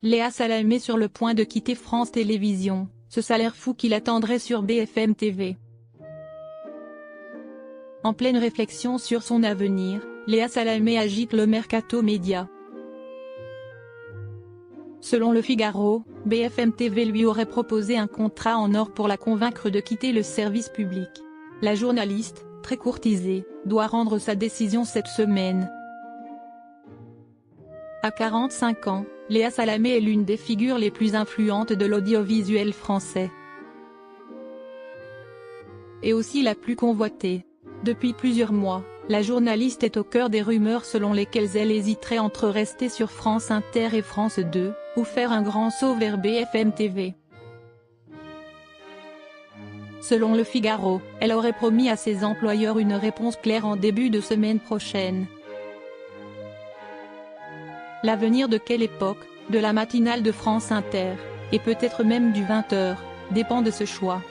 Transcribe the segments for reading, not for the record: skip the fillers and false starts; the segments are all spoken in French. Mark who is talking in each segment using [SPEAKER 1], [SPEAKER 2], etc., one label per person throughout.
[SPEAKER 1] Léa Salamé sur le point de quitter France Télévisions, ce salaire fou qui l'attendrait sur BFM TV. En pleine réflexion sur son avenir, Léa Salamé agite le mercato média. Selon Le Figaro, BFM TV lui aurait proposé un contrat en or pour la convaincre de quitter le service public. La journaliste, très courtisée, doit rendre sa décision cette semaine. À 45 ans, Léa Salamé est l'une des figures les plus influentes de l'audiovisuel français. Et aussi la plus convoitée. Depuis plusieurs mois, la journaliste est au cœur des rumeurs selon lesquelles elle hésiterait entre rester sur France Inter et France 2, ou faire un grand saut vers BFM TV. Selon Le Figaro, elle aurait promis à ses employeurs une réponse claire en début de semaine prochaine. L'avenir de Quelle Époque, de la matinale de France Inter, et peut-être même du 20h, dépend de ce choix.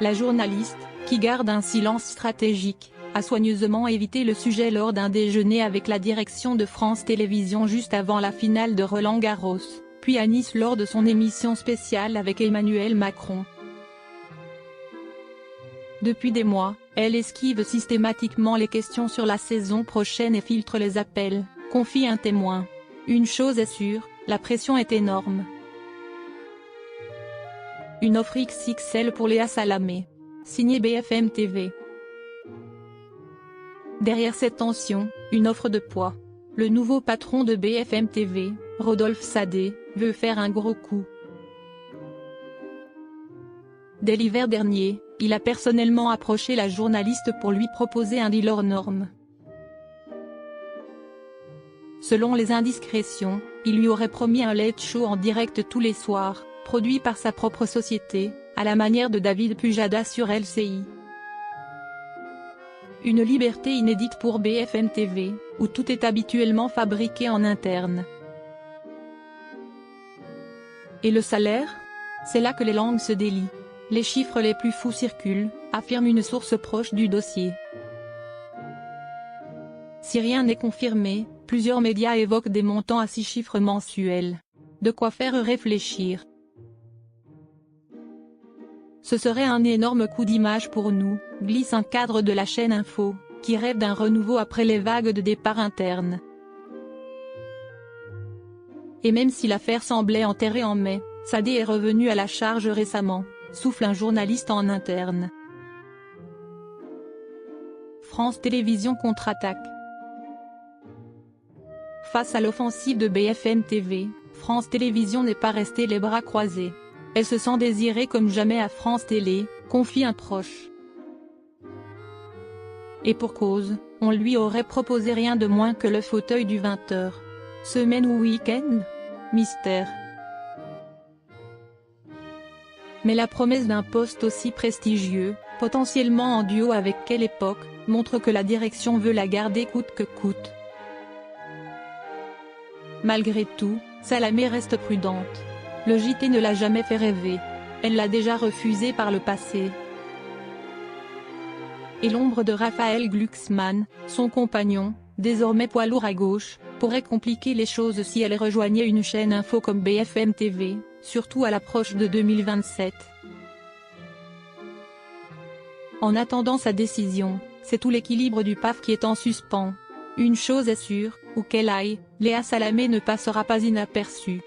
[SPEAKER 1] La journaliste, qui garde un silence stratégique, a soigneusement évité le sujet lors d'un déjeuner avec la direction de France Télévisions juste avant la finale de Roland-Garros, puis à Nice lors de son émission spéciale avec Emmanuel Macron. Depuis des mois, elle esquive systématiquement les questions sur la saison prochaine et filtre les appels, confie un témoin. Une chose est sûre, la pression est énorme. Une offre XXL pour Léa Salamé. Signé BFM TV. Derrière cette tension, une offre de poids. Le nouveau patron de BFM TV, Rodolphe Sadé, veut faire un gros coup. Dès l'hiver dernier, il a personnellement approché la journaliste pour lui proposer un deal hors norme. Selon les indiscrétions, il lui aurait promis un late show en direct tous les soirs, produit par sa propre société, à la manière de David Pujada sur LCI. Une liberté inédite pour BFM TV, où tout est habituellement fabriqué en interne. Et le salaire? C'est là que les langues se délient. Les chiffres les plus fous circulent, affirme une source proche du dossier. Si rien n'est confirmé, plusieurs médias évoquent des montants à 6 chiffres mensuels. De quoi faire réfléchir. Ce serait un énorme coup d'image pour nous, glisse un cadre de la chaîne Info, qui rêve d'un renouveau après les vagues de départ internes. Et même si l'affaire semblait enterrée en mai, Sadé est revenu à la charge récemment, souffle un journaliste en interne. France Télévisions contre-attaque. Face à l'offensive de BFM TV, France Télévisions n'est pas restée les bras croisés. Elle se sent désirée comme jamais à France Télé, confie un proche. Et pour cause, on lui aurait proposé rien de moins que le fauteuil du 20h. Semaine ou week-end? Mystère. Mais la promesse d'un poste aussi prestigieux, potentiellement en duo avec Quelle Époque, montre que la direction veut la garder coûte que coûte. Malgré tout, Salamé reste prudente. Le JT ne l'a jamais fait rêver. Elle l'a déjà refusé par le passé. Et l'ombre de Raphaël Glucksmann, son compagnon, désormais poids lourd à gauche, pourrait compliquer les choses si elle rejoignait une chaîne info comme BFM TV, surtout à l'approche de 2027. En attendant sa décision, c'est tout l'équilibre du PAF qui est en suspens. Une chose est sûre, où qu'elle aille, Léa Salamé ne passera pas inaperçue.